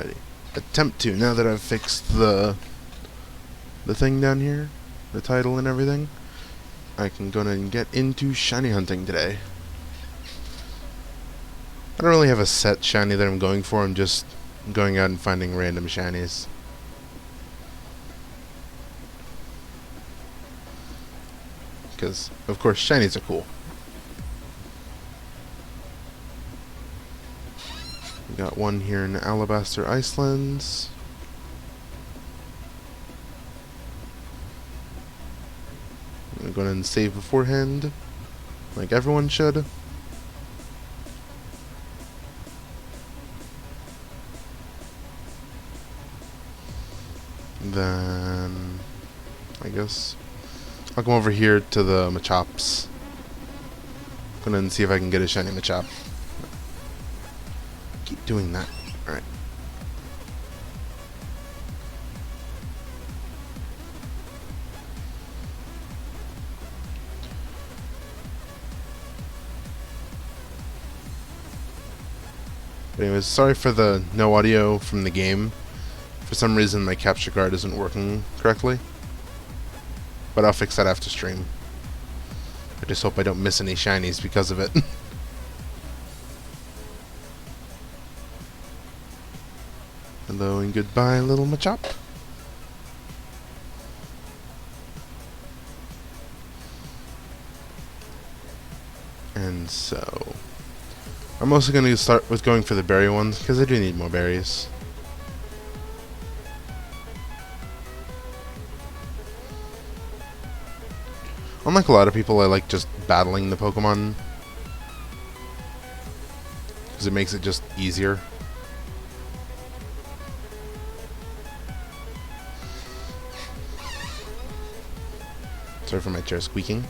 Alrighty. Attempt to, now that I've fixed the thing down here, the title and everything, I can go and get into shiny hunting today. I don't really have a set shiny that I'm going for, I'm just going out and finding random shinies. Because, of course, shinies are cool. We got one here in Alabaster Icelands. I'm going to go ahead and save beforehand, like everyone should. Then, I guess I'll come over here to the Machops. Go ahead and see if I can get a shiny Machop. Keep doing that. Alright. Anyways, sorry for the no audio from the game. For some reason my capture card isn't working correctly. But I'll fix that after stream. I just hope I don't miss any shinies because of it. Hello and goodbye, little Machop. And so I'm also going to start with going for the berry ones, because I do need more berries. Unlike a lot of people, I like just battling the Pokemon, because it makes it just easier. Sorry for my chair squeaking.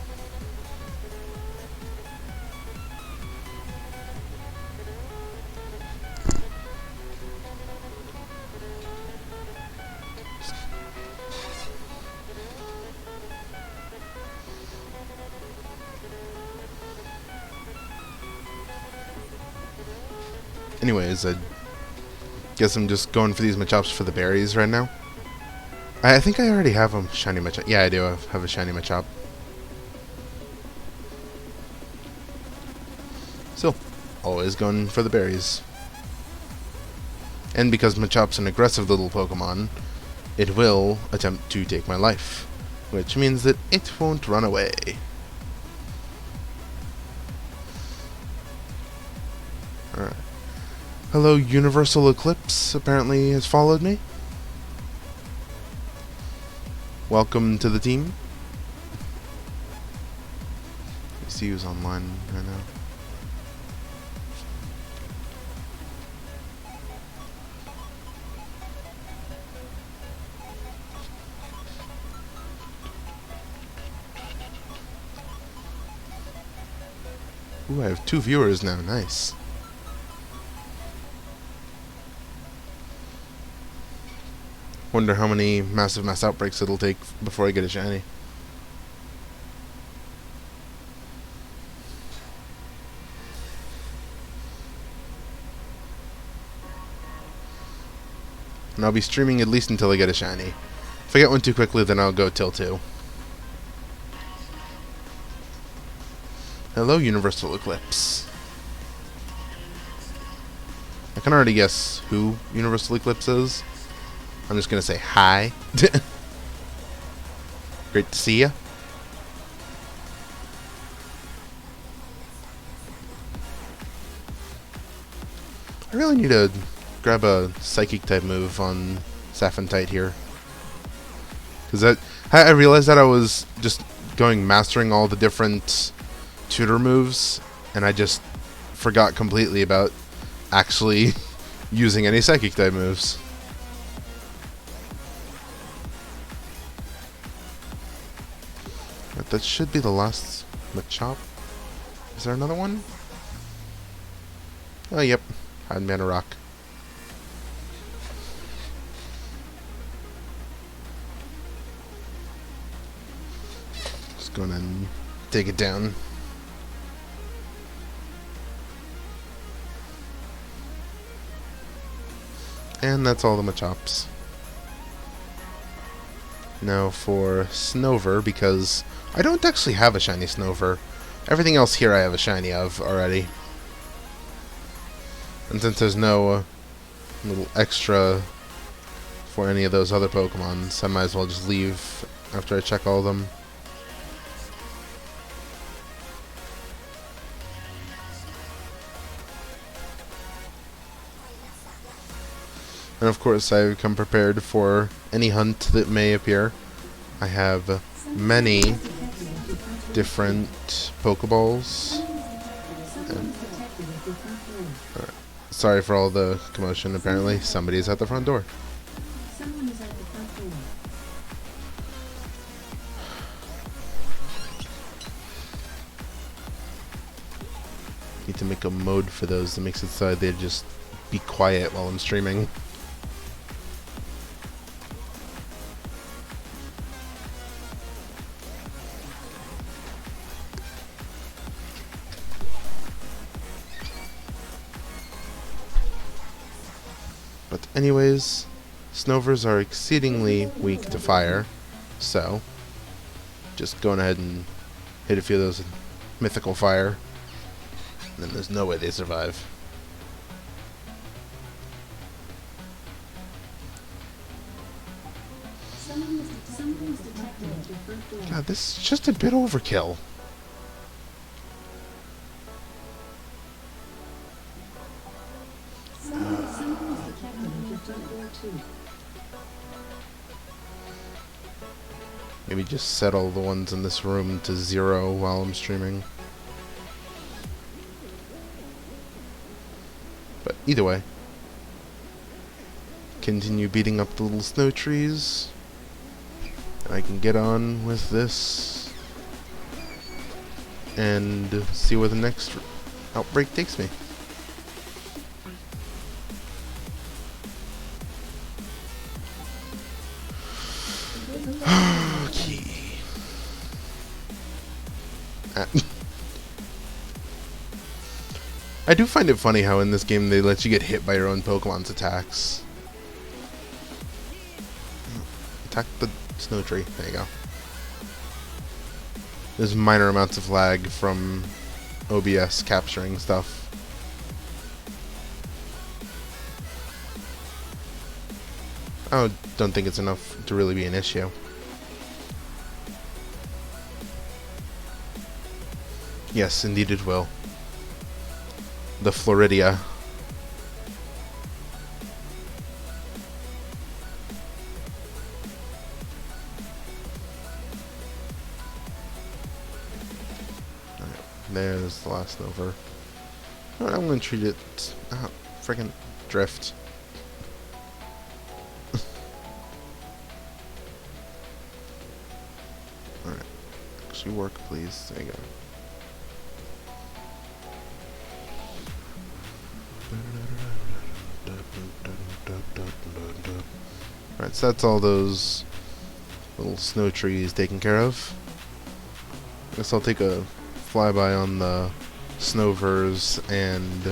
Anyways, I guess I'm just going for these Machops for the berries right now. I think I already have a shiny Machop. Yeah, I do have a shiny Machop. Still, always going for the berries. And because Machop's an aggressive little Pokemon, it will attempt to take my life, which means that it won't run away. Alright. Hello, Universal Eclipse apparently has followed me. Welcome to the team. I see who's online right now. Ooh, I have 2 viewers now, nice. Wonder how many massive mass outbreaks it'll take before I get a shiny. And I'll be streaming at least until I get a shiny. If I get one too quickly, then I'll go till 2. Hello, Universal Eclipse. I can already guess who Universal Eclipse is. I'm just gonna say hi. Great to see ya. I really need to grab a Psychic type move on Saphentite here. Because I realized that I was just mastering all the different tutor moves, and I just forgot completely about actually using any Psychic type moves. But that should be the last Machop. Is there another one? Oh, yep. Hide Mana Rock. Just going to take it down. And that's all the Machops. Now for Snover, because I don't actually have a shiny Snover. Everything else here I have a shiny of already. And since there's no little extra for any of those other Pokemon, so I might as well just leave after I check all of them. And of course I've come prepared for any hunt that may appear. I have many different Pokeballs. Sorry for all the commotion. Apparently somebody's at the front door. Need to make a mode for those that makes it so they just be quiet while I'm streaming. But anyways, Snovers are exceedingly weak to fire, so just going ahead and hit a few of those with mythical fire, and then there's no way they survive. God, this is just a bit overkill. Maybe just set all the ones in this room to 0 while I'm streaming. But either way, continue beating up the little snow trees, and I can get on with this and see where the next outbreak takes me. I do find it funny how in this game they let you get hit by your own Pokemon's attacks. Attack the snow tree. There you go. There's minor amounts of lag from OBS capturing stuff. I don't think it's enough to really be an issue. Yes, indeed it will. The Floridia. Alright, there's the last Snover. Alright, I'm gonna treat it. Friggin' drift. Alright. Actually work, please. There you go. Alright, so that's all those little snow trees taken care of. I guess I'll take a flyby on the Snovers and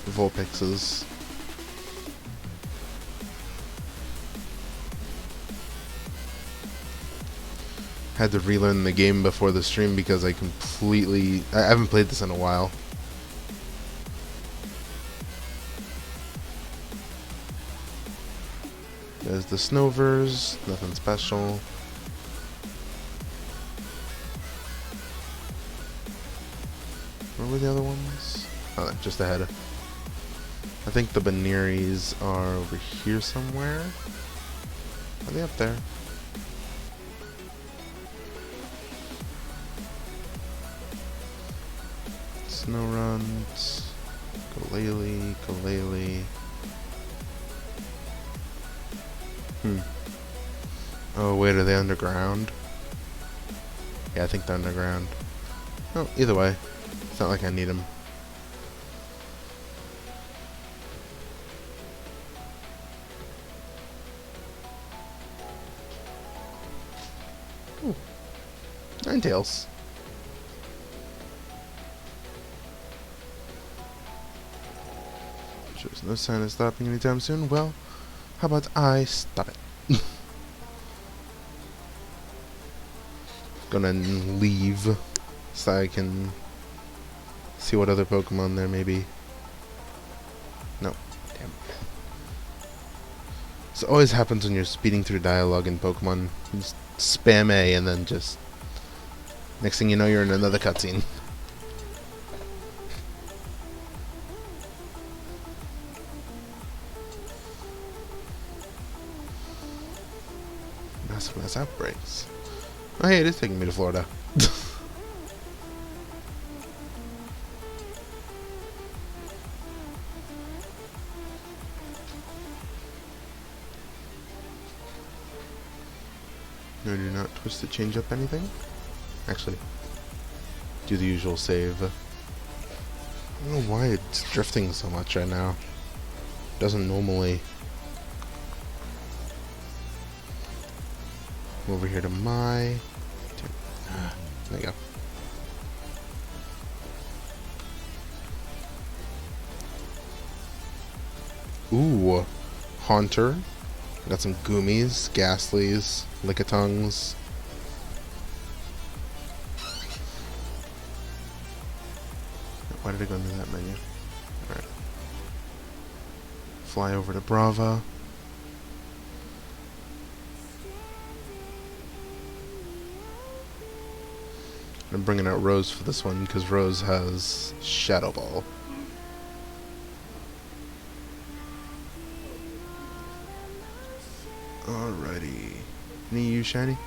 Vulpixes. Had to relearn the game before the stream because I haven't played this in a while. There's the Snovers, nothing special. Where were the other ones? Oh, just ahead. I think the Banneries are over here somewhere. Are they up there? Snorunt, Galele. Oh wait, are they underground? Yeah, I think they're underground. Oh, either way, it's not like I need them. Ooh. Ninetales. Shows no sign of stopping anytime soon. Well, How about I stop it? Gonna leave so I can see what other Pokemon there may be. No. Damn. This always happens when you're speeding through dialogue in Pokemon. You just spam A and then just... next thing you know, you're in another cutscene. Mass outbreaks. Oh hey, it is taking me to Florida. No, do not twist to change up anything. Actually, do the usual save. I don't know why it's drifting so much right now. It doesn't normally. Over here to my... there you go. Ooh, Haunter. Got some Goomies, Ghastlies, Lickitungs. Why did I go into that menu? Alright. Fly over to Brava. I'm bringing out Rose for this one because Rose has Shadow Ball. Alrighty. Any you, Shiny?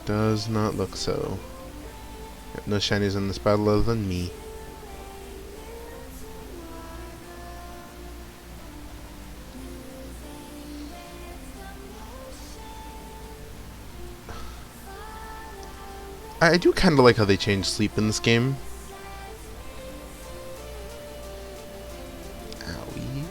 Does not look so. Yep, no shinies in this battle other than me. I do kind of like how they changed sleep in this game. Owie.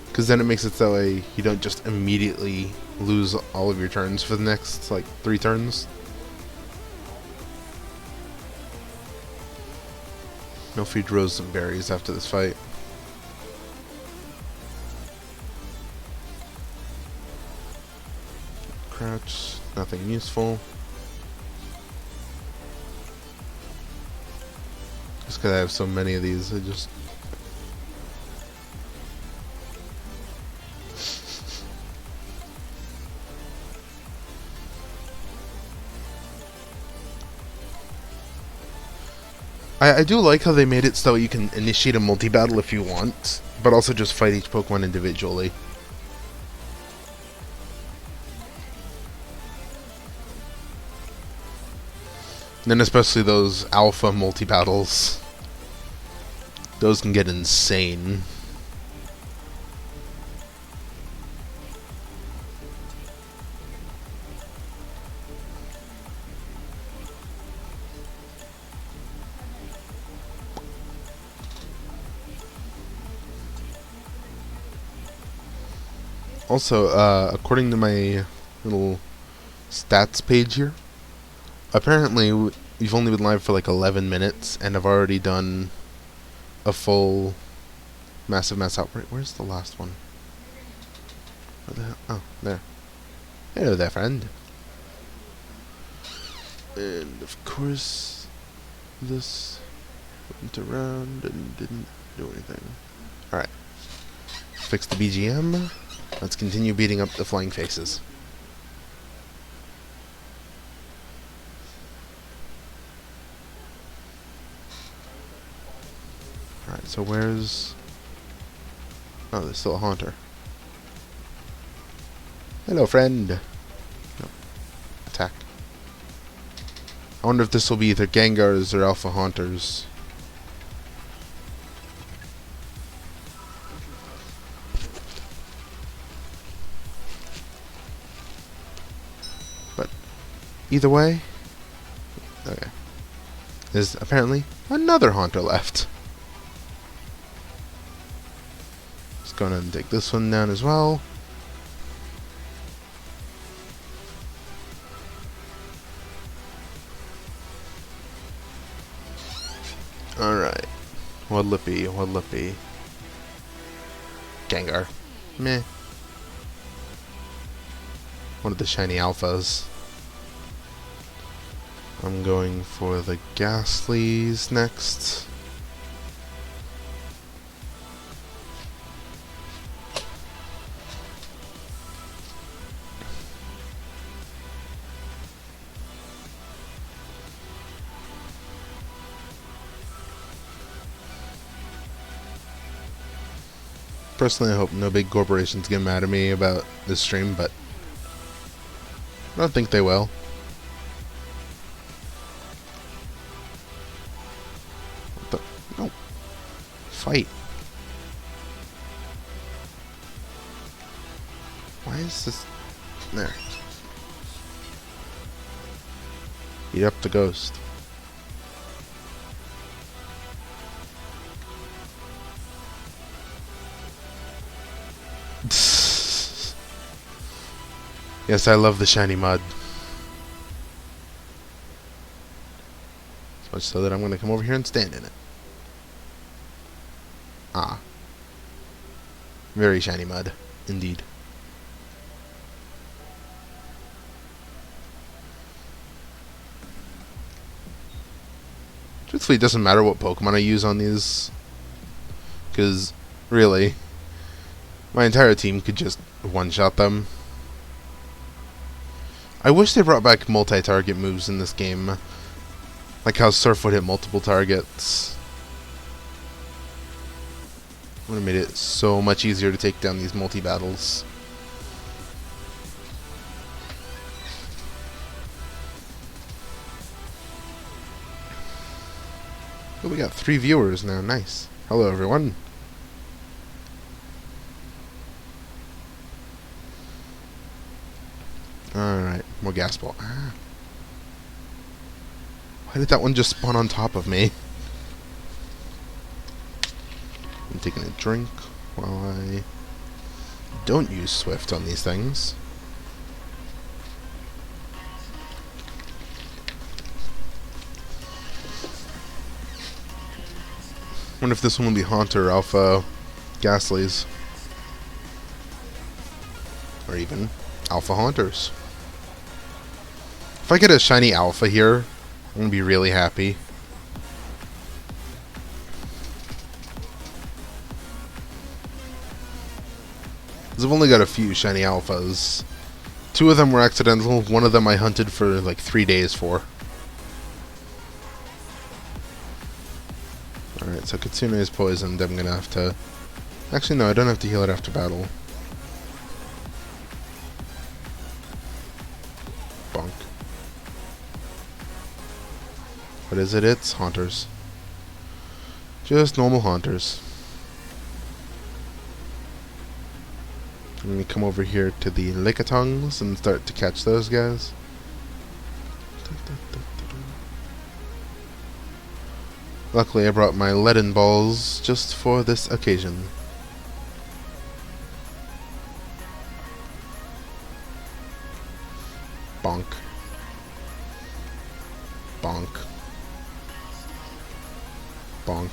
Because then it makes it so you don't just immediately lose all of your turns for the next, like, 3 turns. No feed Rose some berries after this fight. Crouch, nothing useful. Just because I have so many of these, I just... I do like how they made it so you can initiate a multi-battle if you want, but also just fight each Pokemon individually. And then especially those alpha multi-battles. Those can get insane. Also, according to my little stats page here, apparently we've only been live for like 11 minutes, and I've already done a full massive mass outbreak. Where's the last one? Where the hell? Oh, there. Hello there, friend. And of course, this went around and didn't do anything. Alright. Fix the BGM. Let's continue beating up the flying faces. Alright, so where's... oh, there's still a Haunter. Hello, friend. No. Attack. I wonder if this will be either Gengars or Alpha Haunters. But either way... okay. There's apparently another Haunter left. Just gonna take this one down as well. Alright. What'll it be? What'll it be? Gengar. Meh. One of the shiny alphas. I'm going for the Ghastlies next. Personally, I hope no big corporations get mad at me about this stream, but I don't think they will. What the? No. Fight. Why is this... There. Eat up the ghost. Yes, I love the shiny mud. So much so that I'm going to come over here and stand in it. Ah. Very shiny mud, indeed. Truthfully, it doesn't matter what Pokemon I use on these. Because, really, my entire team could just one-shot them. I wish they brought back multi-target moves in this game. Like how Surf would hit multiple targets. Would have made it so much easier to take down these multi-battles. Oh, we got 3 viewers now. Nice. Hello, everyone. Alright, more gas ball. Ah. Why did that one just spawn on top of me? I'm taking a drink while I don't use Swift on these things. Wonder if this one will be Haunter, Alpha, Ghastlies. Or even Alpha Haunters. If I get a shiny Alpha here, I'm going to be really happy. Because I've only got a few shiny Alphas. 2 of them were accidental, 1 of them I hunted for like 3 days for. Alright, so Kitsune is poisoned. I'm going to have to... Actually, no, I don't have to heal it after battle. Bonk. What is it? It's Haunters. Just normal Haunters. I'm going to come over here to the Lickitungs and start to catch those guys. Luckily, I brought my leaden balls just for this occasion. Bonk. Bonk. Bonk.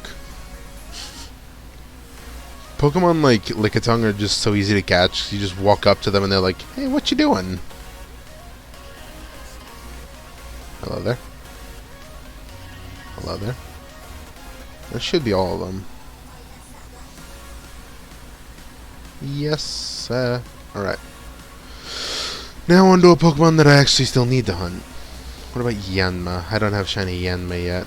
Pokemon like Lickitung are just so easy to catch. You just walk up to them and they're like, "Hey, what you doing?" Hello there. Hello there. That should be all of them. Yes. Alright. Now on to a Pokemon that I actually still need to hunt. What about Yanma? I don't have shiny Yanma yet.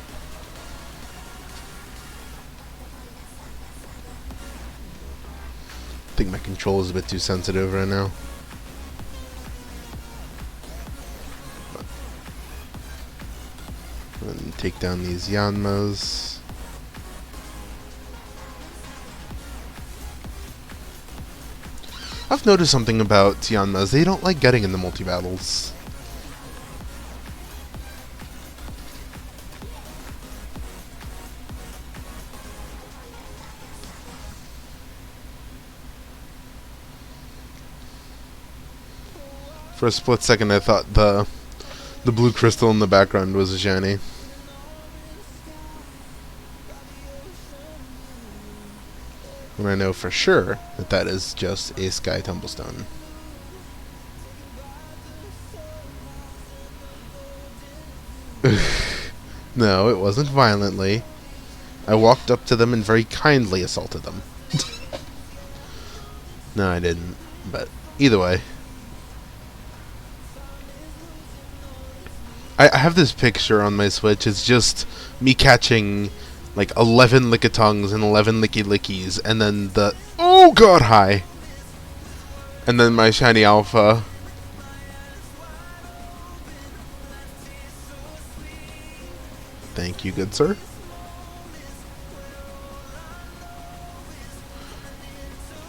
I think my control is a bit too sensitive right now. And take down these Yanmas. I've noticed something about Yanmas. They don't like getting in the multi-battles. For a split second I thought the blue crystal in the background was a shiny. when I know for sure that that is just a Sky Tumblestone. No, it wasn't violently. I walked up to them and very kindly assaulted them. No, I didn't. But either way. I have this picture on my Switch. It's just me catching like 11 Lickitungs and 11 Licky Lickies, and then the oh god hi, and then my shiny alpha. Thank you, good sir.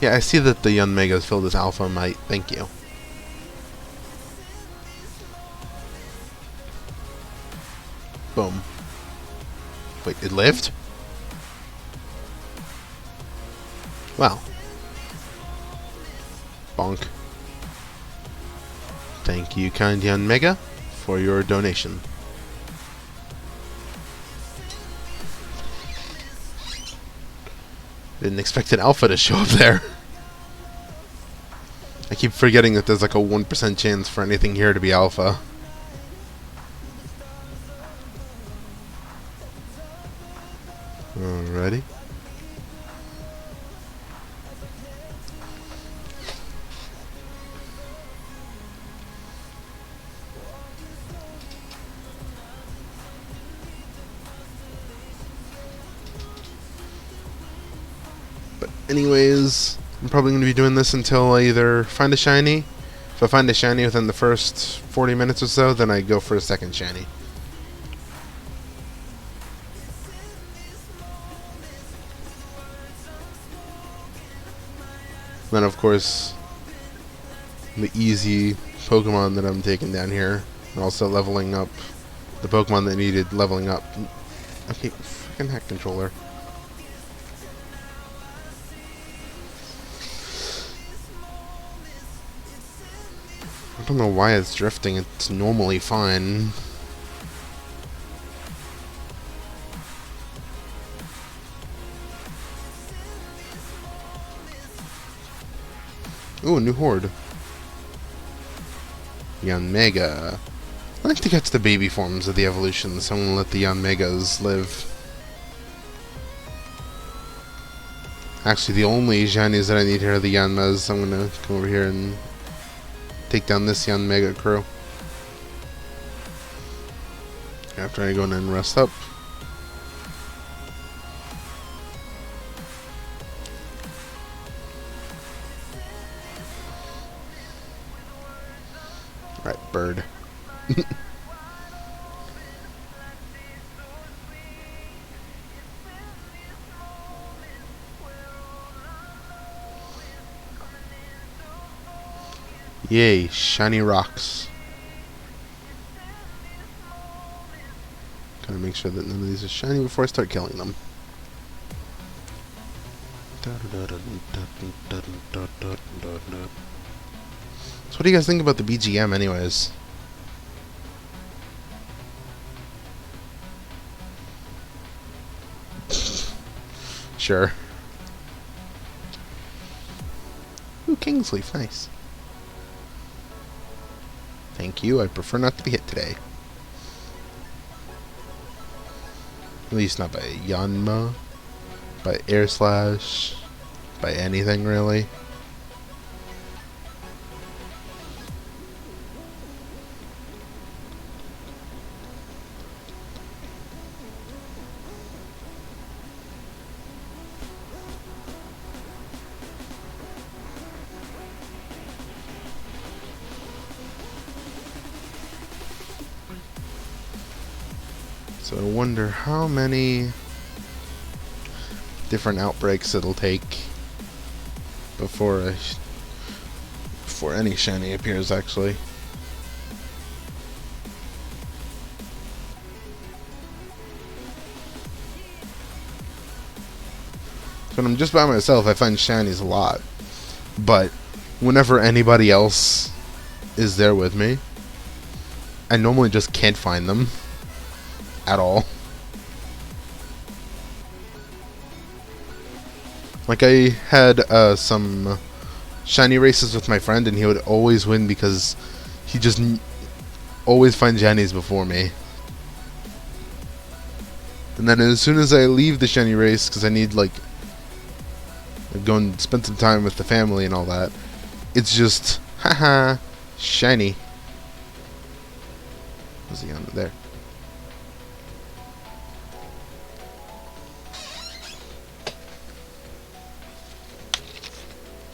Yeah, I see that the Yanmega's filled as alpha might. Thank you. Boom. Wait, it lived? Wow. Bonk. Thank you, kind Yanmega, for your donation. Didn't expect an alpha to show up there. I keep forgetting that there's like a 1% chance for anything here to be alpha. Alrighty. But anyways, I'm probably going to be doing this until I either find a shiny. If I find a shiny within the first 40 minutes or so, then I go for a second shiny. Then, of course, the easy Pokemon that I'm taking down here, and also leveling up the Pokemon that needed leveling up. Okay, freaking heck controller. I don't know why it's drifting. It's normally fine. Ooh, a new horde. Yanmega. I like to catch the baby forms of the evolutions, so I'm gonna let the Yanmegas live. Actually, the only shinies that I need here are the Yanmas. I'm gonna come over here and take down this Yanmega crew. After I go in and rest up. Right, bird. Yay, shiny rocks. Gotta make sure that none of these are shiny before I start killing them. So what do you guys think about the BGM anyways? Sure. Ooh, Kingsleaf, nice. Thank you, I prefer not to be hit today. At least not by Yanma, by Air Slash, by anything really. So I wonder how many different outbreaks it'll take before any shiny appears actually. When I'm just by myself, I find shinies a lot. But whenever anybody else is there with me, I normally just can't find them at all. Like, I had some shiny races with my friend, and he would always win because he just always finds shinies before me. And then as soon as I leave the shiny race, because I need, like, go and spend some time with the family and all that, it's just, haha, shiny. What's he on there?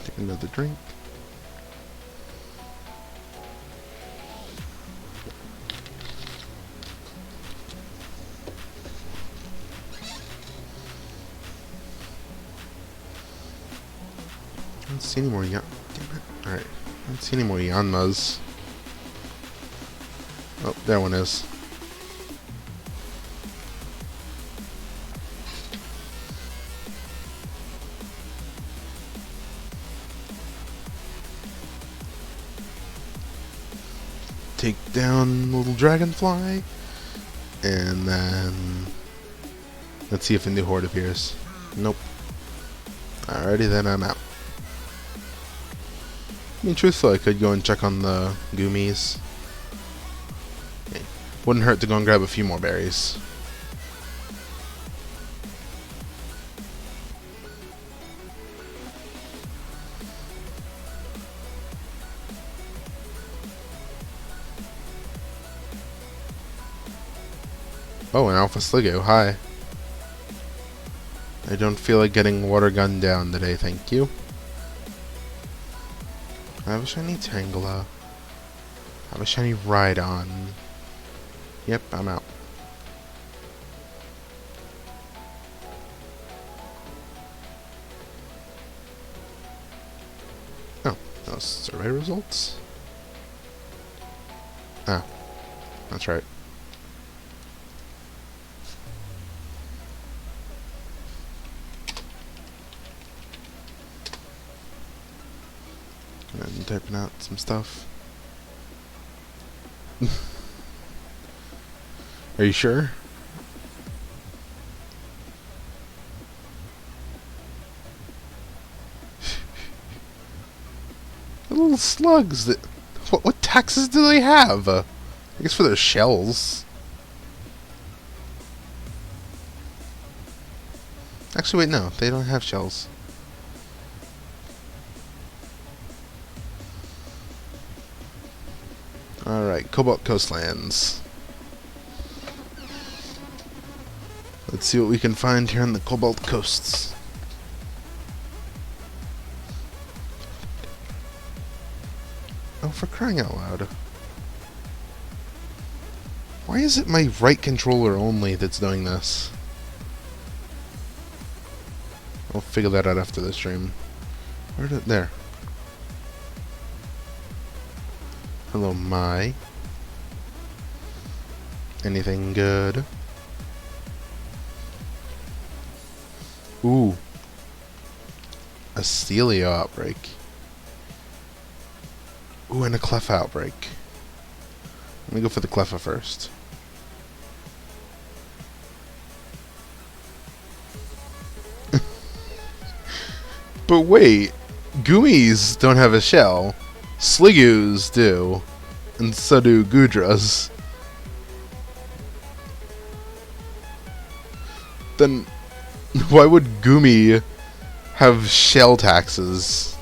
Take another drink. I don't see any more Damn it. Alright. I don't see any more Yanmas. Oh, there one is. Take down little dragonfly. And then let's see if a new horde appears. Nope. Alrighty then, I'm out. I mean, truthfully, I could go and check on the Goomies. Okay. Wouldn't hurt to go and grab a few more berries. Oh, an Alpha Sligo, hi. I don't feel like getting water gunned down today, thank you. I have a shiny Tangela. I have a shiny Rhydon. Yep, I'm out. Oh, those survey results? Ah, that's right. And typing out some stuff. Are you sure? The little slugs that... What taxes do they have? I guess for their shells. Actually, wait, no. They don't have shells. Alright, Cobalt Coastlands. Let's see what we can find here on the Cobalt Coasts. Oh, for crying out loud. Why is it my right controller only that's doing this? I'll figure that out after the stream. Where did it? There. Hello, Mai. Anything good? Ooh. A Celio outbreak. Ooh, and a Cleffa outbreak. Let me go for the Cleffa first. But wait, Goomies don't have a shell. Sligoos do. And so do Goodras. Then why would Goomy have shell taxes?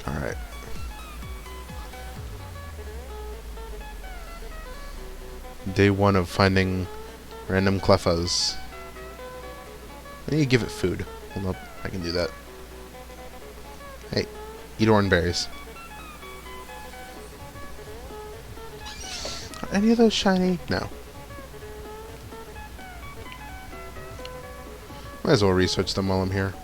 Alright. Day 1 of finding random Cleffas. I need to give it food. Hold up, I can do that. Hey, eat orange berries. Are any of those shiny? No. Might as well research them while I'm here.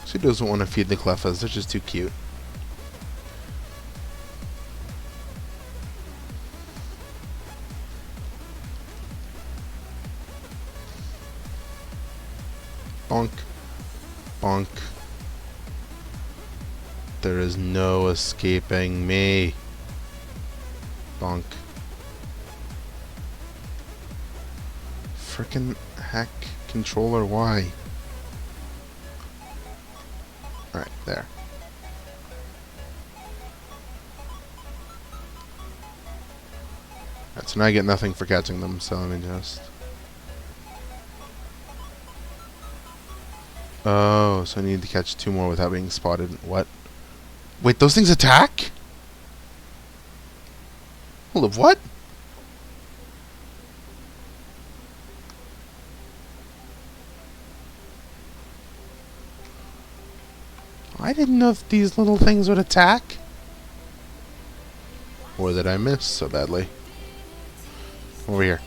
She doesn't want to feed the Cleffas, they're just too cute. Bonk. Bonk. There is no escaping me. Bonk. Frickin' heck, controller, why? Alright, there. Alright, so now I get nothing for catching them, so let me just... Oh, so I need to catch 2 more without being spotted. What? Wait, those things attack? Hold up, what? I didn't know if these little things would attack. Or that I missed so badly. Over here.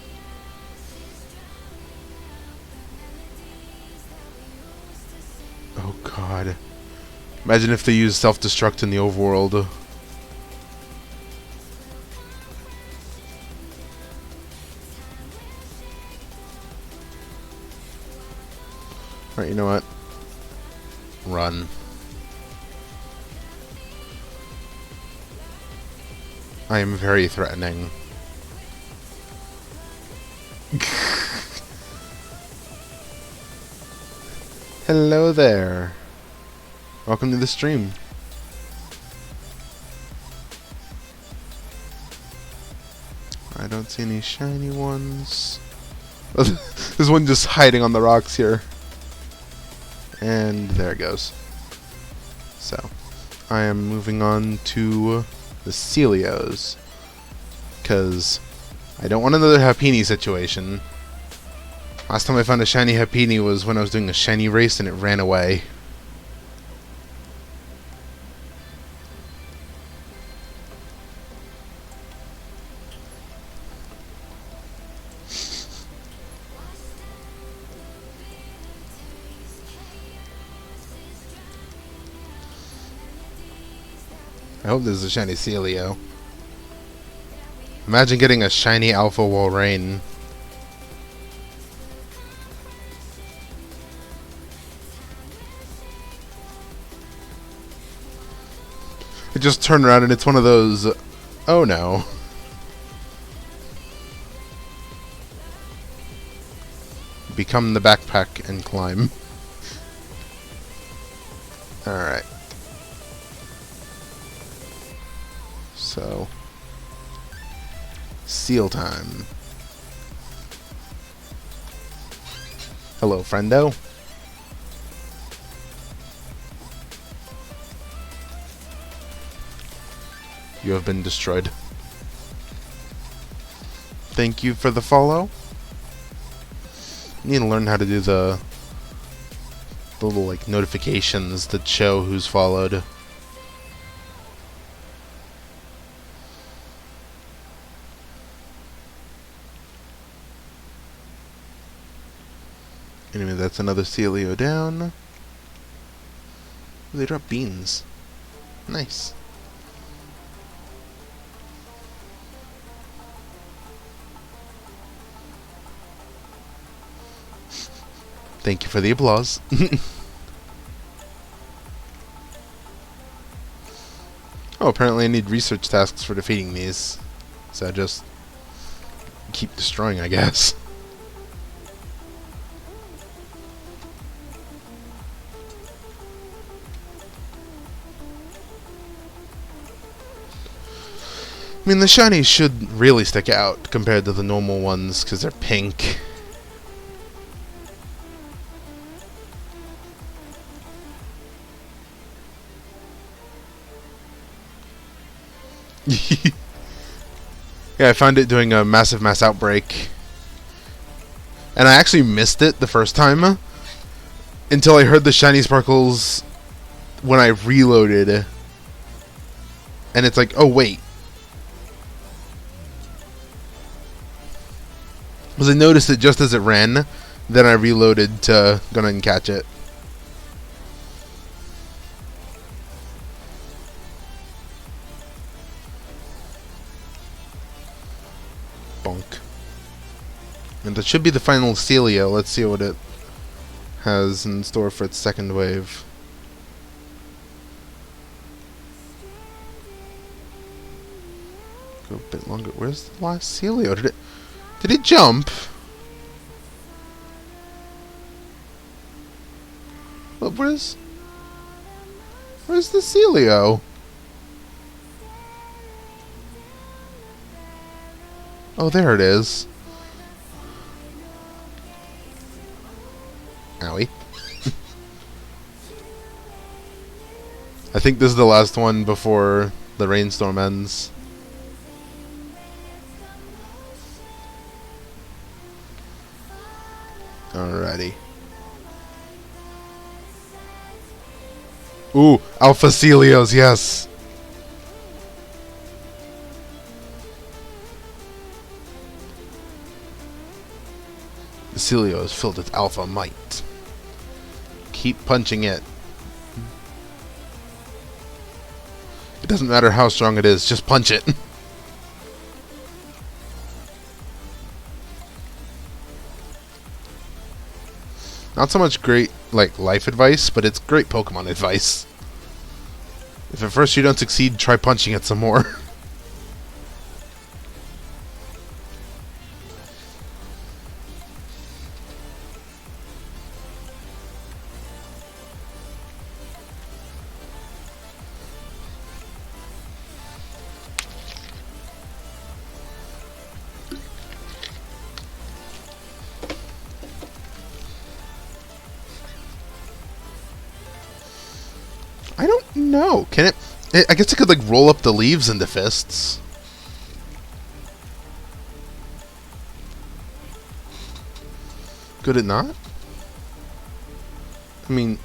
Oh god. Imagine if they use self-destruct in the overworld. Alright, you know what? Run. I am very threatening. Hello there. Welcome to the stream. I don't see any shiny ones. There's one just hiding on the rocks here. And there it goes. So, I am moving on to the Celios. Because I don't want another Happiny situation. Last time I found a shiny Happiny was when I was doing a shiny race and it ran away. I hope this is a shiny Celio. Imagine getting a shiny Alpha Walrein. I just turn around and it's one of those... Oh no. Become the backpack and climb. Alright. So... Seal time. Hello, friendo. You have been destroyed. Thank you for the follow. Need to learn how to do the little like notifications that show who's followed. Anyway, that's another Celio down. They drop beans. Nice. Thank you for the applause. Oh, apparently I need research tasks for defeating these. So I just keep destroying, I guess. I mean, the shinies should really stick out compared to the normal ones because they're pink. Yeah, I found it doing a massive mass outbreak. And I actually missed it the first time until I heard the shiny sparkles when I reloaded. And it's like, oh wait. Because I noticed it just as it ran, then I reloaded to go and catch it. Bonk. And that should be the final Celio. Let's see what it has in store for its second wave. Go a bit longer. Where's the last Celio? Did it jump? But where's the Celio? Oh, there it is. Owie. I think this is the last one before the rainstorm ends. Alrighty. Ooh, Alpha Celios, yes! The Celio is filled with alpha might. Keep punching it. It doesn't matter how strong it is, just punch it. Not so much great, like, life advice, but it's great Pokemon advice. If at first you don't succeed, try punching it some more. I don't know. Can it? I guess it could, like, roll up the leaves into fists. Could it not? I mean,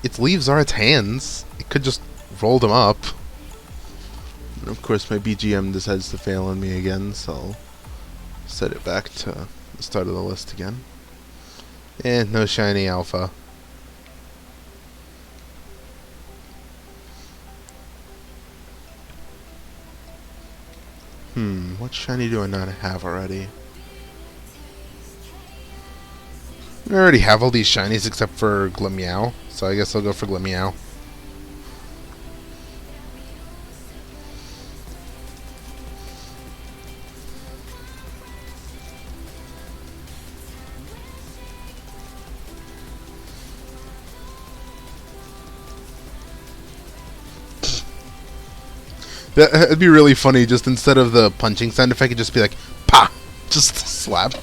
its leaves are its hands. It could just roll them up. And of course, my BGM decides to fail on me again, so I'll set it back to the start of the list again. And no shiny alpha. What shiny do I not have already? I already have all these shinies except for Glameow, so I guess I'll go for Glameow. That'd be really funny, just instead of the punching sound effect, it'd just be like, pa! Just slap.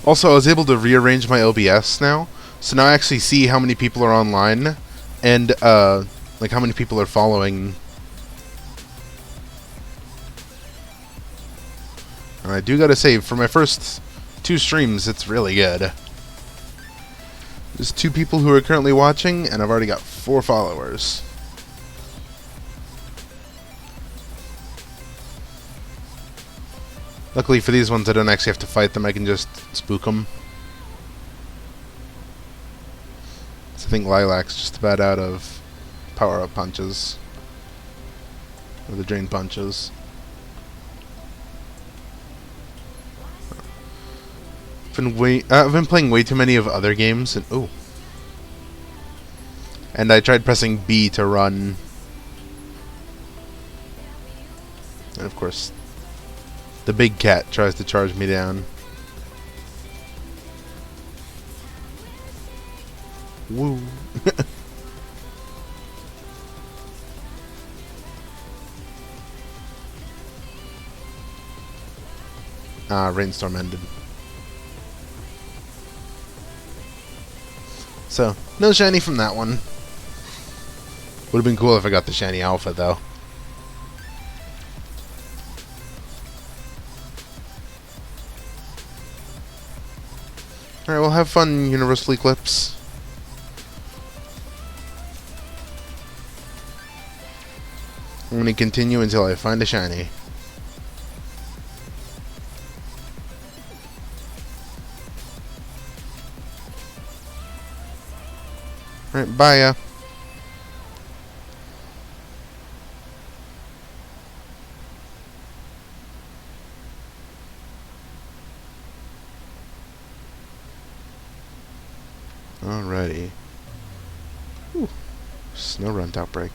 Also, I was able to rearrange my OBS now, so now I actually see how many people are online, and, like, how many people are following. And I do gotta say, for my first 2 streams, it's really good. There's 2 people who are currently watching, and I've already got 4 followers. Luckily for these ones, I don't actually have to fight them, I can just spook them. So I think Lilac's just about out of power-up punches. Or the drain punches. I've been playing way too many of other games, and ooh. And I tried pressing B to run. And of course, the big cat tries to charge me down. Woo. Rainstorm ended. So, no shiny from that one. Would have been cool if I got the shiny alpha, though. Alright, well, have fun, Universal Eclipse. I'm going to continue until I find a shiny. Alright, bye ya. Alrighty. Ooh, snow runt outbreak.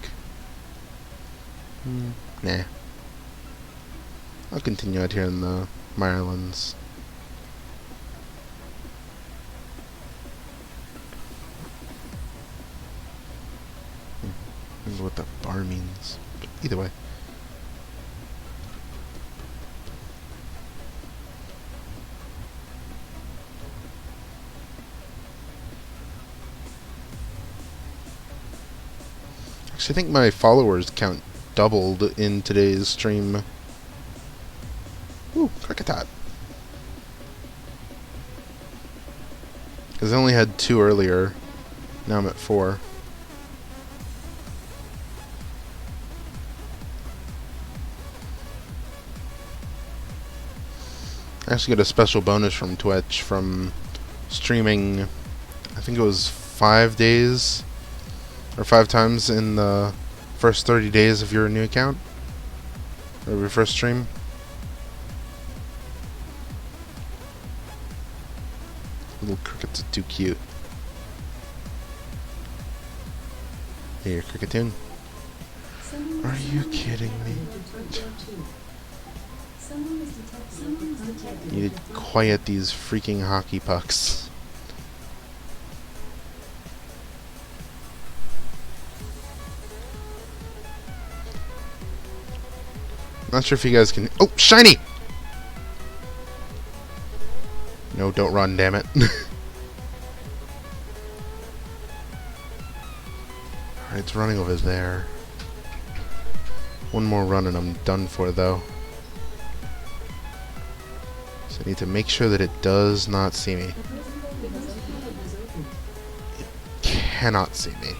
Nah. I'll continue out here in the Mirelands. I don't know what the bar means. But either way. Actually, I think my followers count doubled in today's stream. Ooh, Kricketot. Because I only had 2 earlier. Now I'm at 4. I actually got a special bonus from Twitch from streaming, I think it was 5 days, or 5 times in the first 30 days of your new account, or your first stream. Little crickets are too cute. Here, Cricketoon. Are you kidding me? Need to quiet these freaking hockey pucks. Not sure if you guys can. Oh, shiny! No, don't run, damn it. Alright, it's running over there. One more run and I'm done for, though. So I need to make sure that it does not see me. It cannot see me.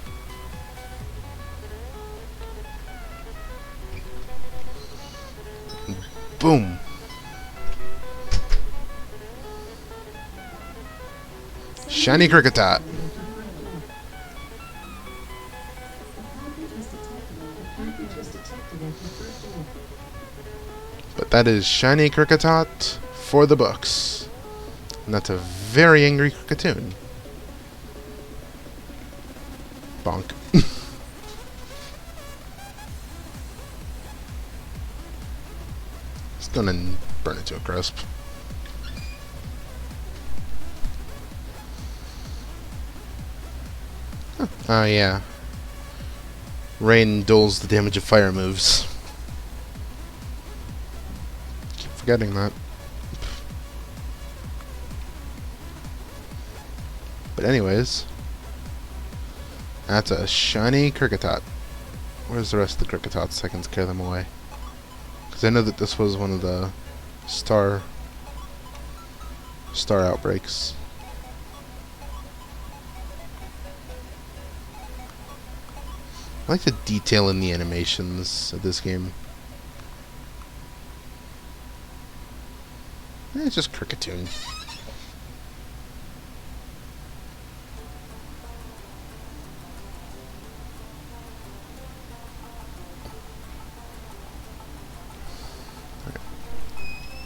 Boom! Shiny Kricketot! But that is Shiny Kricketot for the books. And that's a very angry Cricketoon. Bonk. It's gonna burn it to a crisp. Oh, yeah. Rain dulls the damage of fire moves. Keep forgetting that. But anyways, that's a shiny Kricketot. Where's the rest of the Cricketots so I can scare them away? Because I know that this was one of the star outbreaks. I like the detail in the animations of this game. It's just Cricketoon.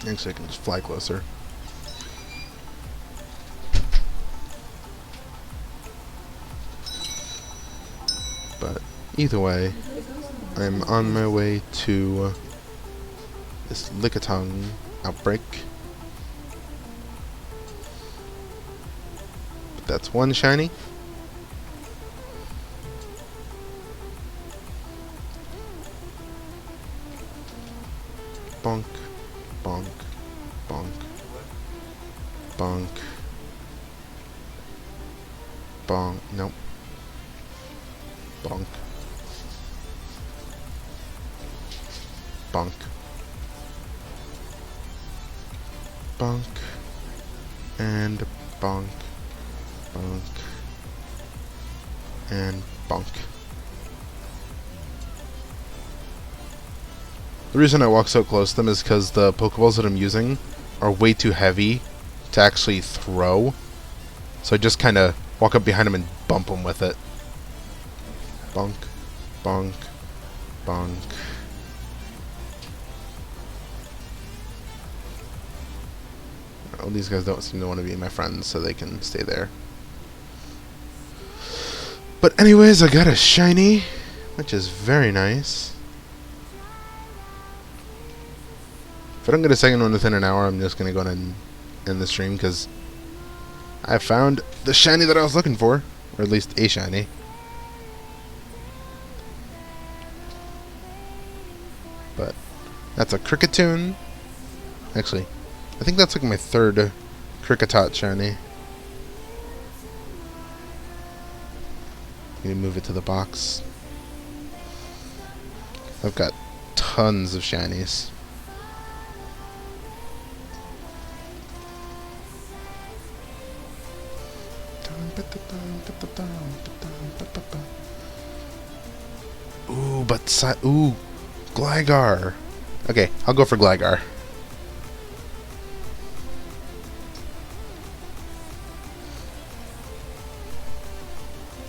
Actually, I can just fly closer. But either way, I'm on my way to this Lickitung outbreak. But that's one shiny. Bonk. Bonk. Bonk. Bonk. Bonk. Nope. Bonk. Bonk. Bonk. And bonk. Bonk. And bonk. The reason I walk so close to them is because the Pokeballs that I'm using are way too heavy to actually throw. So I just kind of walk up behind them and bump them with it. Bonk. Bonk. Bonk. Oh, these guys don't seem to want to be my friends, so they can stay there. But anyways, I got a shiny, which is very nice. If I don't get a second one within an hour, I'm just going to go ahead and end the stream, because I found the shiny that I was looking for. Or at least a shiny. But that's a Kricketune. Actually, I think that's like my third Kricketot shiny. Let me move it to the box. I've got tons of shinies. Ooh, but Gligar. Okay, I'll go for Gligar.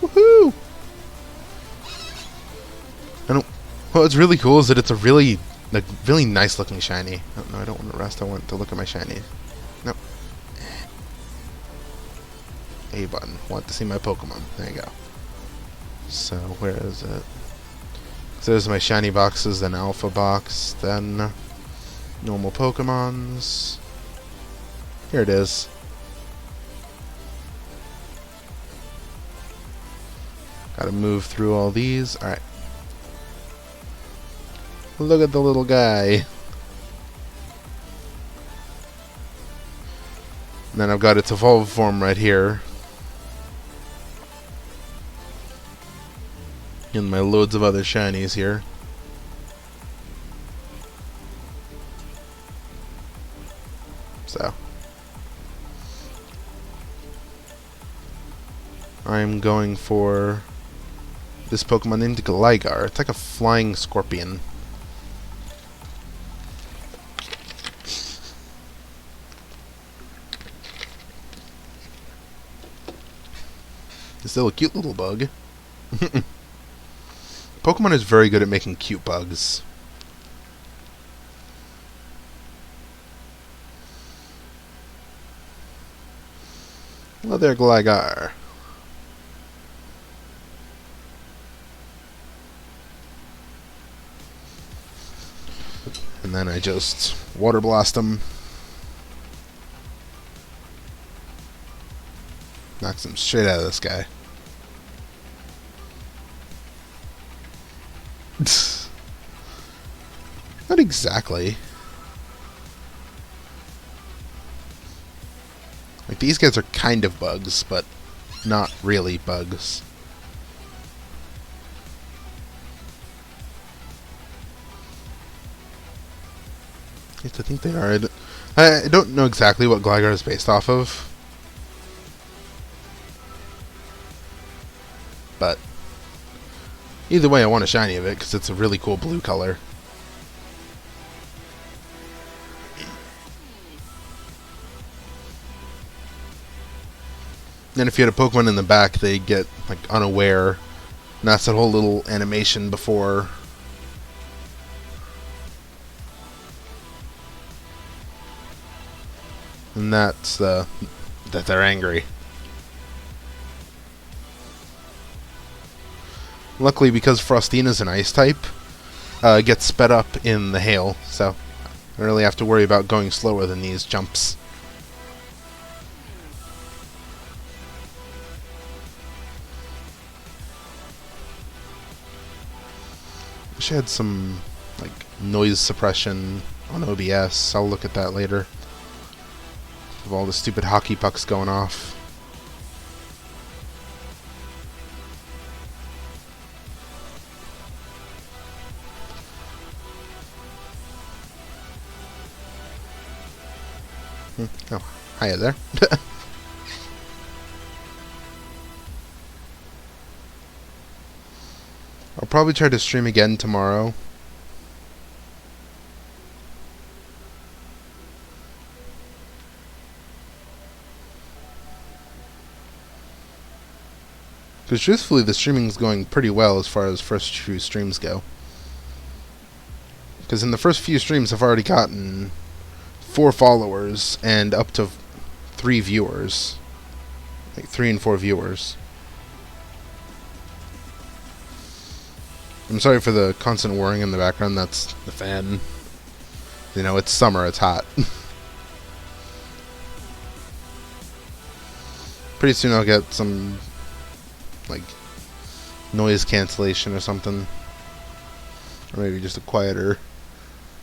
Woohoo! And what's really cool is that it's a really nice looking shiny. Oh, no, I don't want to rest. I want to look at my shiny. Nope. A button. Want to see my Pokemon. There you go. So, where is it? So there's my shiny boxes, then alpha box, then normal Pokemons. Here it is. Gotta move through all these. Alright. Look at the little guy. And then I've got its evolved form right here. And my loads of other shinies here. So I'm going for this Pokemon named Gligar. It's like a flying scorpion. It's still a cute little bug. Pokemon is very good at making cute bugs. Hello there, Gligar. And then I just Water Blast him. Knocks him straight out of this guy. Not exactly. Like, these guys are kind of bugs, but not really bugs. Yes, I think they are. I don't know exactly what Gligar is based off of. But either way, I want a shiny of it because it's a really cool blue color. And if you had a Pokemon in the back, they get like unaware. And that's that whole little animation before. And that's that they're angry. Luckily, because Frostina's an ice type, it gets sped up in the hail, so I don't really have to worry about going slower than these jumps. Wish I had some like noise suppression on OBS. I'll look at that later. Of all the stupid hockey pucks going off. Oh, hiya there. I'll probably try to stream again tomorrow. Because truthfully, the streaming's going pretty well as far as first few streams go. Because in the first few streams, I've already gotten 4 followers and up to 3 viewers. Like 3 and 4 viewers. I'm sorry for the constant whirring in the background. That's the fan. You know, it's summer. It's hot. Pretty soon I'll get some, like, noise cancellation or something. Or maybe just a quieter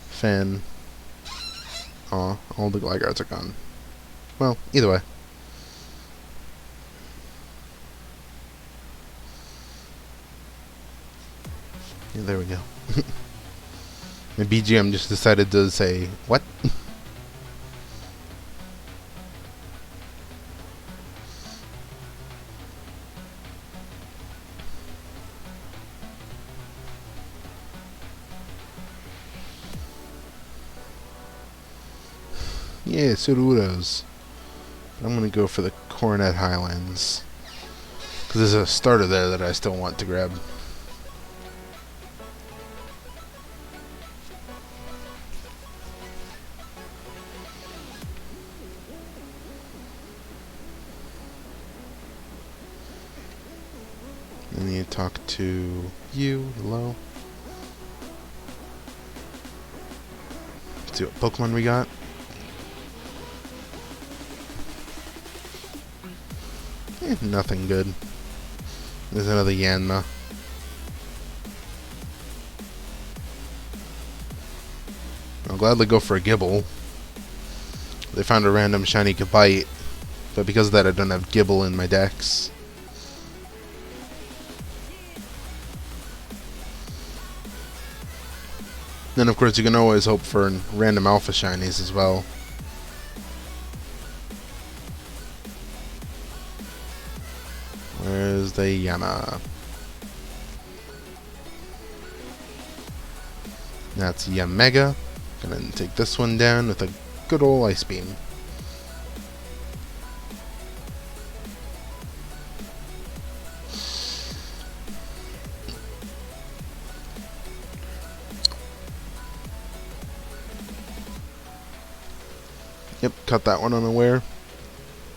fan. Aw, all the glide guards are gone. Well, either way. Yeah, there we go. The BGM just decided to say, what? Yeah, Sururos. I'm gonna go for the Coronet Highlands. Because there's a starter there that I still want to grab. I need to talk to you. Hello. Let's see what Pokemon we got. Nothing good. There's another Yanma. I'll gladly go for a Gibble. They found a random shiny Gabite, but because of that I don't have Gibble in my decks. Then of course you can always hope for random alpha shinies as well. Where's the Yanma? That's Yamega. Gonna take this one down with a good ol' Ice Beam. Yep, cut that one unaware.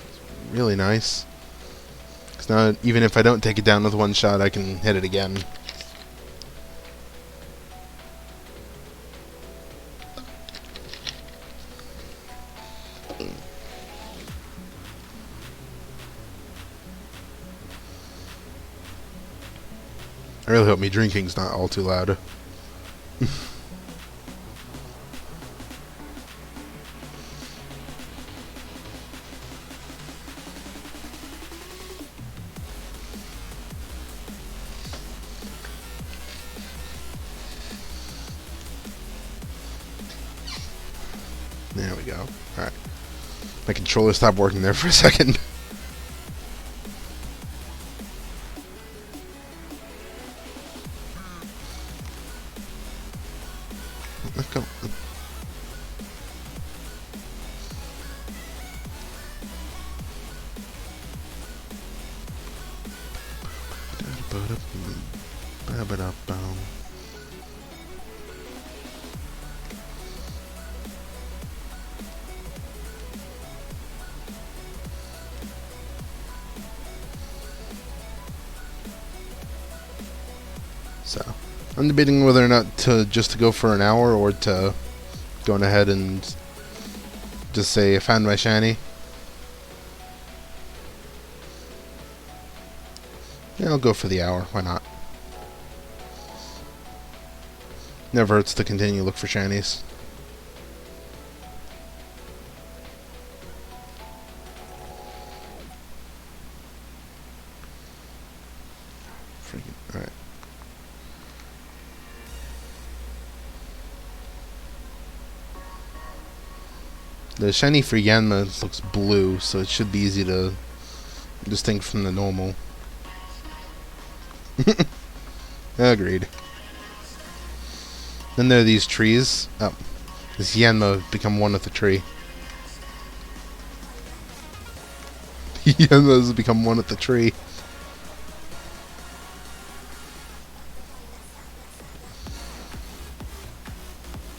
It's really nice. Because now, even if I don't take it down with one shot, I can hit it again. I really hope me drinking's not all too loud. There we go. Alright. My controller stopped working there for a second. Let's go. So, I'm debating whether or not to just go for an hour or to go ahead and just say I found my shiny. Yeah, I'll go for the hour. Why not? Never hurts to continue to look for shinies. Freaking alright. The shiny for Yanma looks blue, so it should be easy to distinct from the normal. Agreed. Then there are these trees. Oh, this Yanma become one with the tree. Yanma has become one with the tree.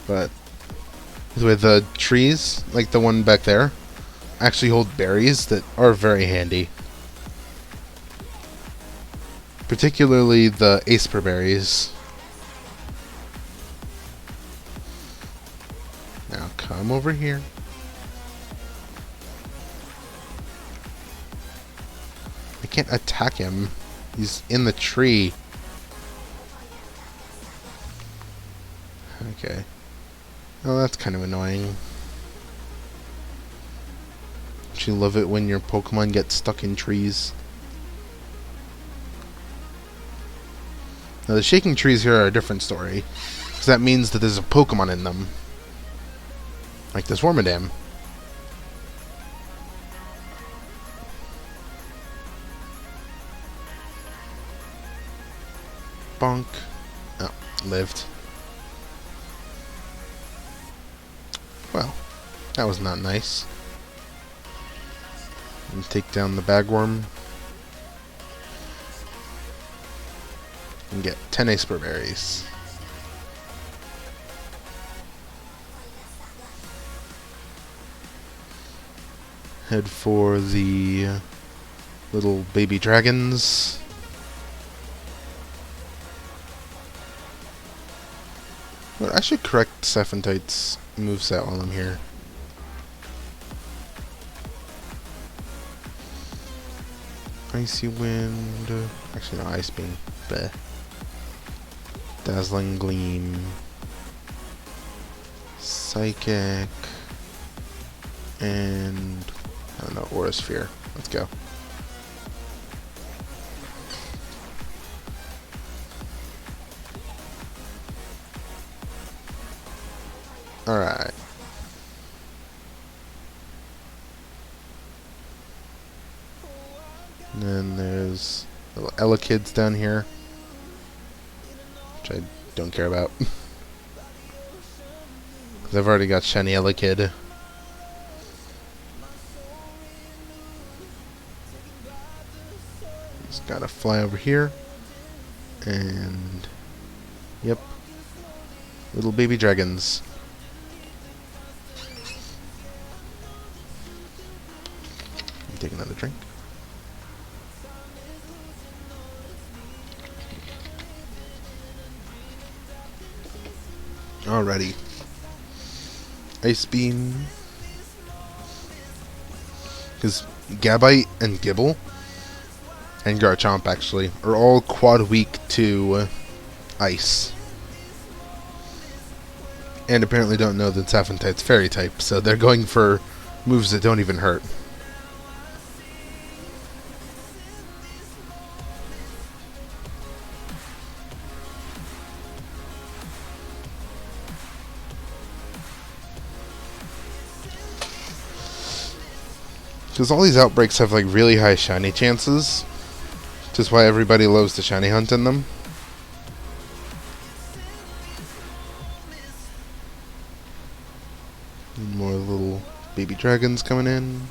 But with the trees, like the one back there, actually hold berries that are very handy. Particularly the Aesper berries. Now come over here. I can't attack him. He's in the tree. Okay. Oh, that's kind of annoying. Don't you love it when your Pokemon get stuck in trees? Now, the shaking trees here are a different story. Because that means that there's a Pokemon in them. Like this Wormadam. Bonk. Oh, lived. Well, that was not nice. And take down the Bagworm. And get 10 Aesper Berries. Head for the little baby dragons. But I should correct Saphentite's moveset while I'm here. Icy Wind. Actually, no, Ice Beam. Bleh. Dazzling Gleam. Psychic. And I don't know, Aura Sphere. Let's go. Alright. And then there's little Elekid's down here, which I don't care about. Because I've already got Shiny Elekid. Just gotta fly over here. And yep. Little baby dragons. Take another drink. Alrighty. Ice Beam. Because Gabite and Gibble, and Garchomp actually, are all quad weak to ice. And apparently don't know that Saphentite's fairy type, so they're going for moves that don't even hurt. Because all these outbreaks have like really high shiny chances, which is why everybody loves to shiny hunt in them. More little baby dragons coming in.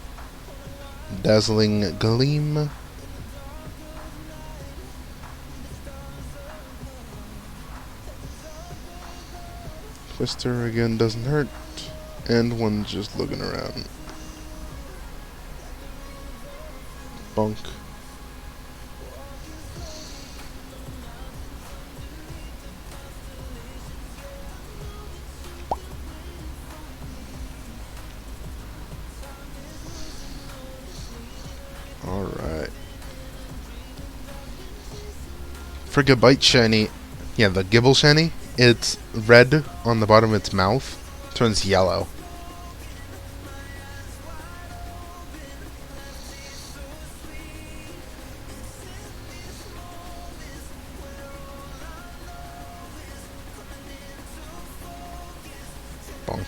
Dazzling Gleam. Twister again doesn't hurt, and one's just looking around. Bonk. Alright. For Gabite Shiny, yeah, the Gibble Shiny, it's red on the bottom of its mouth, turns yellow. Bonk.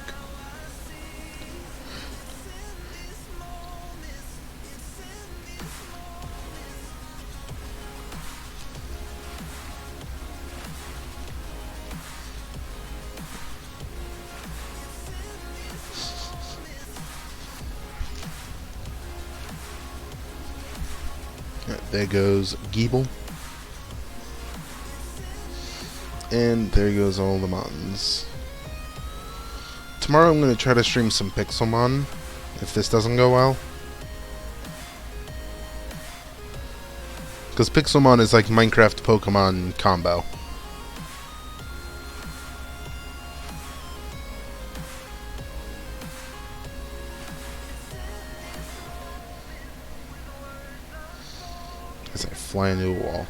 There goes Gible. And there goes all the Mons. Tomorrow I'm going to try to stream some Pixelmon, if this doesn't go well. Because Pixelmon is like Minecraft Pokemon combo. as I fly into a wall.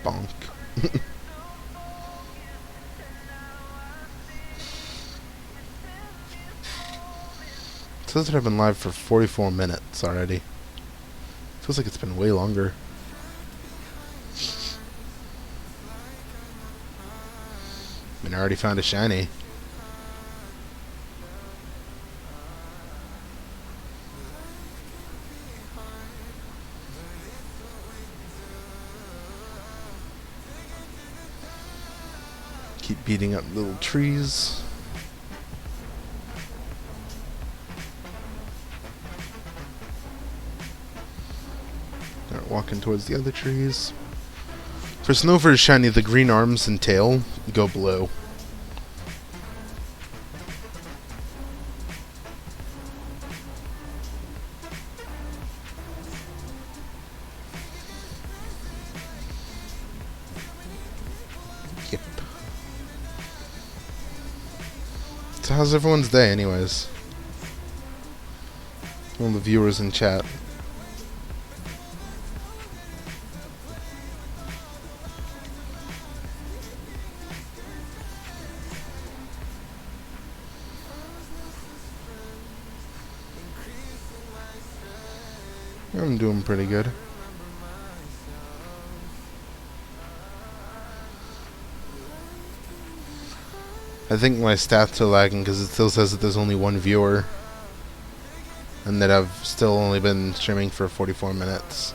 Bonk. It says that I've been live for 44 minutes already. Feels like it's been way longer. I mean, I already found a shiny. Keep beating up little trees. Start walking towards the other trees. For Snover's shiny, the green arms and tail go blue. Yep. So how's everyone's day anyways? All the viewers in chat. I'm doing pretty good. I think my stats are lagging because it still says that there's only one viewer. And that I've still only been streaming for 44 minutes.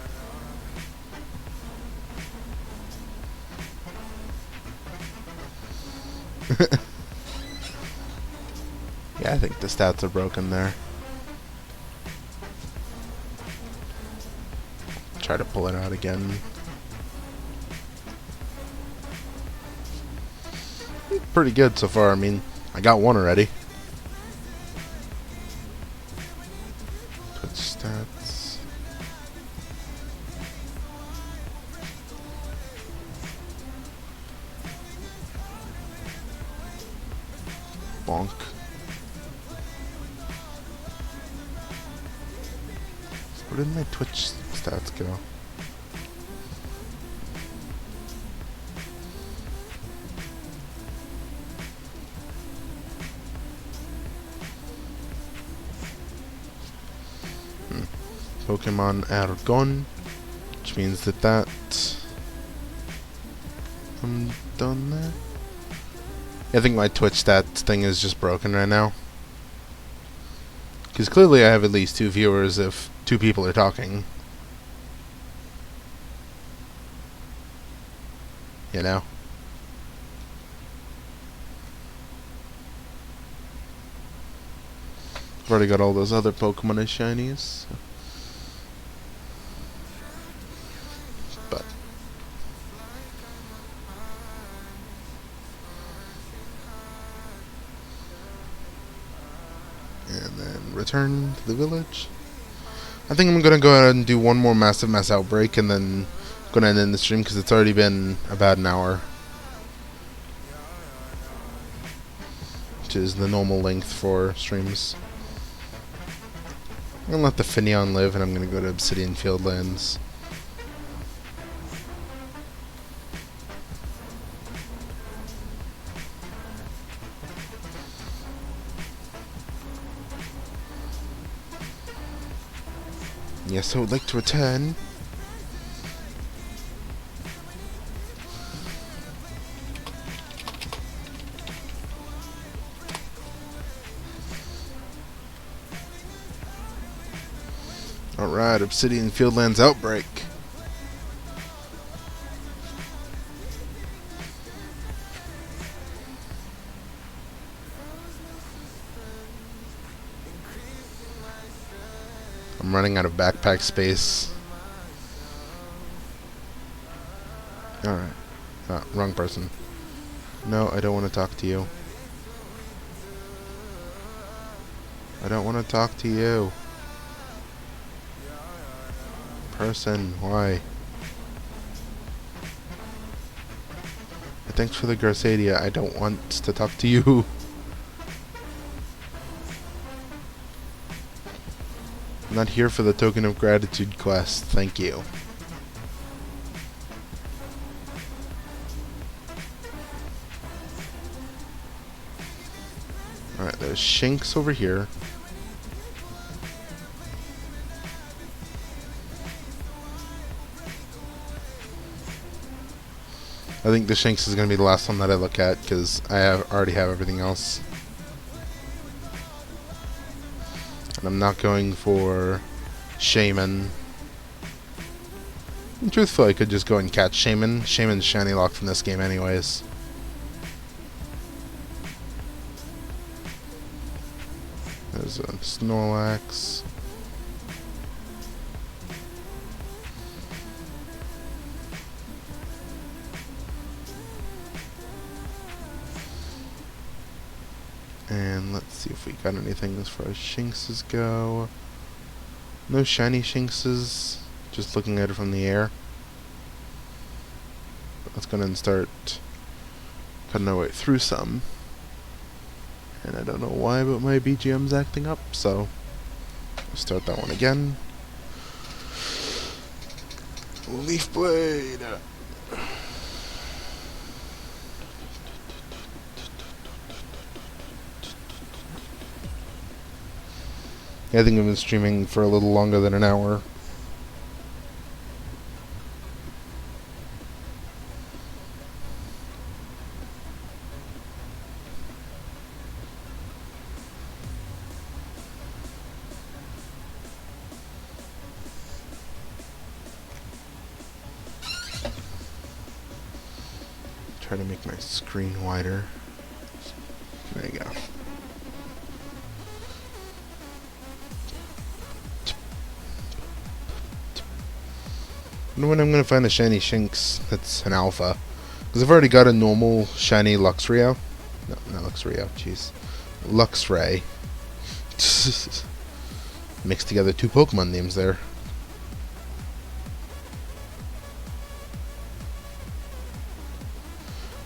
Yeah, I think the stats are broken there. Try to pull it out again. Pretty good so far. I mean, I got one already. Put stats. Bonk. Where did my Twitch stats go? Pokemon Argon, which means that I'm done there. Yeah, I think my Twitch stats thing is just broken right now. Because clearly I have at least 2 viewers if 2 people are talking. You know? I've already got all those other Pokemon as shinies. But and then return to the village. I think I'm gonna go ahead and do one more massive mass outbreak and then gonna end the stream because it's already been about an hour, which is the normal length for streams. I'm gonna let the Finneon live and I'm gonna go to Obsidian Fieldlands. Yes, I would like to return. Alright, Obsidian Fieldlands Outbreak. I'm running out of backpack space. Alright. Wrong person. No, I don't want to talk to you. I don't want to talk to you. Person, why? Thanks for the Garcedia. I don't want to talk to you. I'm not here for the token of gratitude quest. Thank you. Alright, there's Shinx over here. I think the Shinx is going to be the last one that I look at, because already have everything else. And I'm not going for Shaman. And truthfully, I could just go and catch Shaman. Shaman's shiny locked in this game anyways. There's a Snorlax. And let's see if we got anything as far as Shinxes go. No shiny Shinxes, just looking at it from the air. Let's go ahead and start cutting our way through some. And I don't know why, but my BGM's acting up, so let's start that one again. Leaf Blade! Yeah, I think I've been streaming for a little longer than an hour. Try to make my screen wider. There you go. I wonder when I'm going to find a shiny Shinx that's an alpha. Because I've already got a normal shiny Luxray. No, not Luxray, jeez. Luxray. Mixed together two Pokemon names there.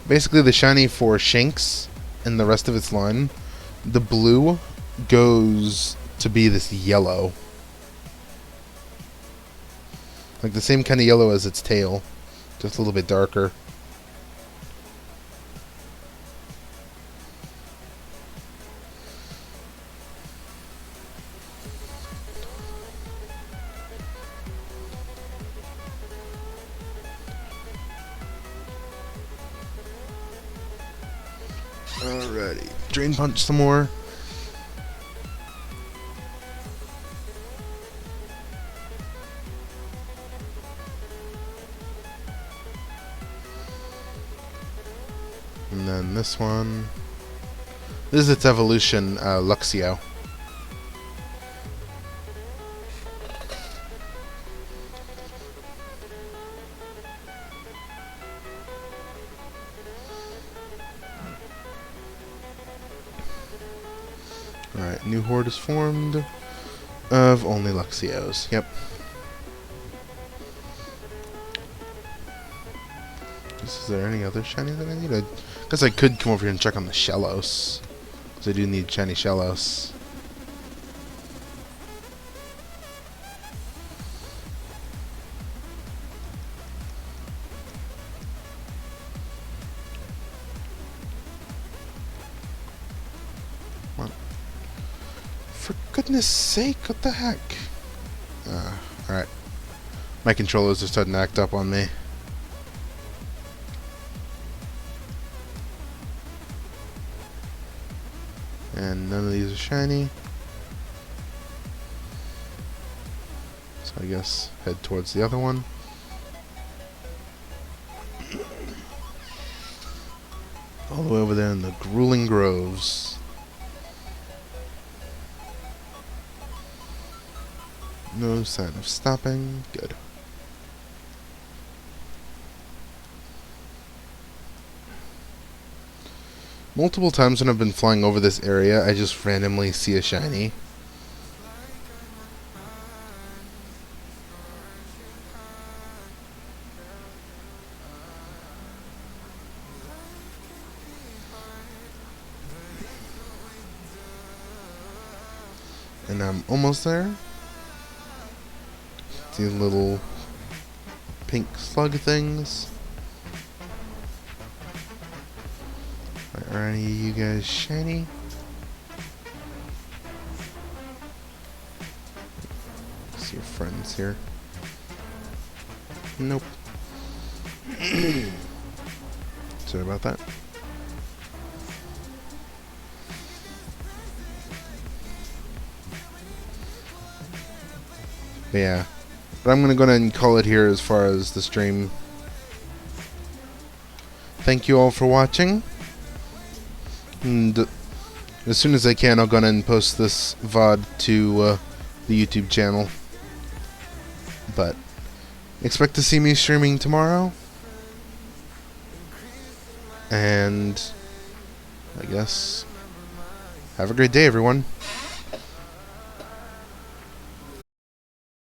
Basically, the shiny for Shinx and the rest of its line, the blue goes to be this yellow. Like the same kind of yellow as its tail, just a little bit darker. Alrighty, Drain Punch some more. And then this one. This is its evolution, Luxio. Alright, new horde is formed of only Luxios. Yep. Is there any other shiny that I need? I guess I could come over here and check on the Shellos. Because I do need shiny Shellos. What? For goodness sake, what the heck? Alright. My controllers are starting to act up on me. And none of these are shiny. So I guess head towards the other one. All the way over there in the Grueling Groves. No sign of stopping. Good. Multiple times when I've been flying over this area, I just randomly see a shiny. And I'm almost there. These little pink slug things. Are any of you guys shiny? See your friends here. Nope. Sorry about that. But yeah. But I'm gonna go ahead and call it here as far as the stream. Thank you all for watching. And as soon as I can, I'll go ahead and post this VOD to the YouTube channel. But expect to see me streaming tomorrow. And I guess have a great day, everyone.